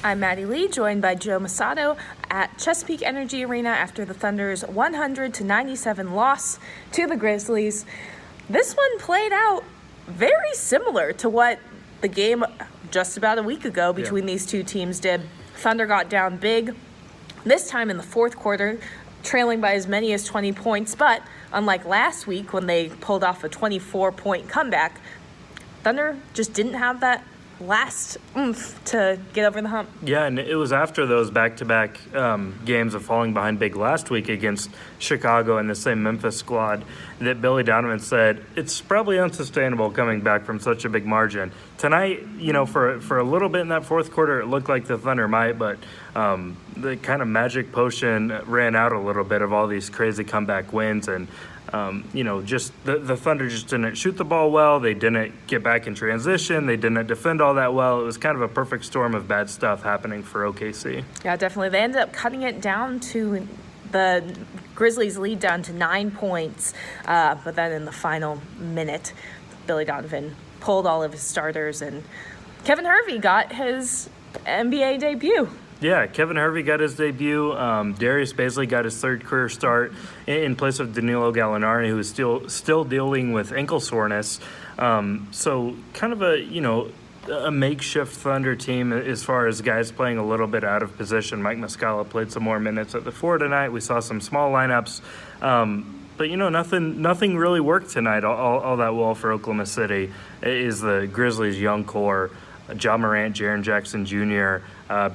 I'm Maddie Lee, joined by Joe Mussatto at Chesapeake Energy Arena after the Thunder's 100-97 loss to the Grizzlies. This one played out very similar to what the game just about a week ago between these two teams did. Thunder got down big, this time in the fourth quarter, trailing by as many as 20 points, but unlike last week when they pulled off a 24-point comeback, Thunder just didn't have that last oomph to get over the hump. Yeah, and it was after those back-to-back games of falling behind big last week against Chicago and the same Memphis squad that Billy Donovan said, it's probably unsustainable coming back from such a big margin. Tonight, for a little bit in that fourth quarter, it looked like the Thunder might, but the kind of magic potion ran out a little bit of all these crazy comeback wins, and just the Thunder just didn't shoot the ball well. They didn't get back in transition. They didn't defend all that well. It was kind of a perfect storm of bad stuff happening for OKC. Yeah, definitely. They ended up cutting it down to the Grizzlies' lead down to 9 points. But then in the final minute, Billy Donovan pulled all of his starters, and Kevin Hervey got his NBA debut. Yeah, Kevin Hervey got his debut. Darius Bazley got his third career start in place of Danilo Gallinari, who is still dealing with ankle soreness. So kind of a makeshift Thunder team as far as guys playing a little bit out of position. Mike Muscala played some more minutes at the 4 tonight. We saw some small lineups. But nothing really worked tonight all that well for Oklahoma City. It is the Grizzlies' young core. Ja Morant, Jaren Jackson Jr.,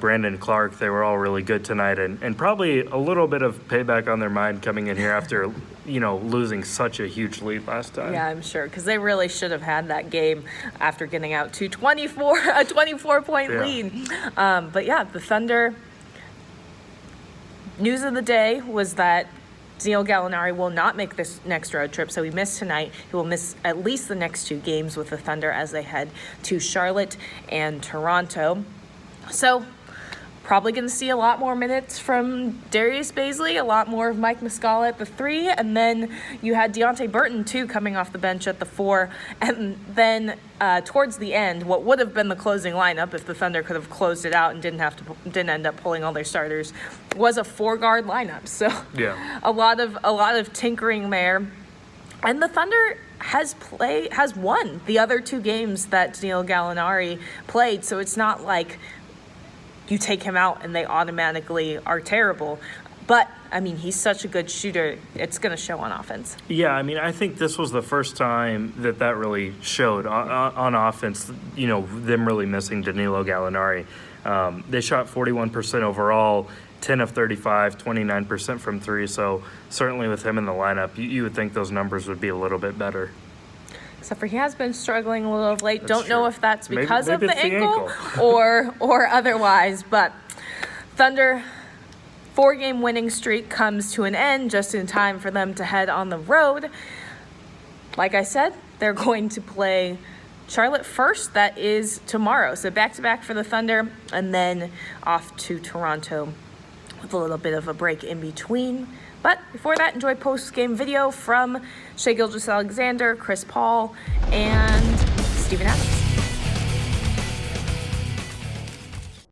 Brandon Clark, they were all really good tonight, and probably a little bit of payback on their mind coming in here after, losing such a huge lead last time. Yeah, I'm sure, because they really should have had that game after getting out to a 24-point lead. But yeah, the Thunder, news of the day was that Danilo Gallinari will not make this next road trip, so he missed tonight. He will miss at least the next 2 games with the Thunder as they head to Charlotte and Toronto. So probably going to see a lot more minutes from Darius Bazley, a lot more of Mike Muscala at the 3, and then you had Deonte Burton, too, coming off the bench at the 4. And then towards the end, what would have been the closing lineup if the Thunder could have closed it out and didn't end up pulling all their starters, was a 4-guard lineup. So yeah, a lot of tinkering there. And the Thunder has won the other 2 games that Danilo Gallinari played, so it's not like you take him out and they automatically are terrible. But, he's such a good shooter, it's going to show on offense. Yeah, I think this was the first time that really showed on offense, them really missing Danilo Gallinari. They shot 41% overall, 10 of 35, 29% from 3. So certainly with him in the lineup, you would think those numbers would be a little bit better. Except for he has been struggling a little of late. Don't know if that's because maybe of the ankle or otherwise. But Thunder 4-game winning streak comes to an end just in time for them to head on the road. Like I said, they're going to play Charlotte first. That is tomorrow. So back-to-back for the Thunder, and then off to Toronto with a little bit of a break in between. But before that, enjoy post-game video from Shai Gilgeous-Alexander, Chris Paul, and Steven Adams.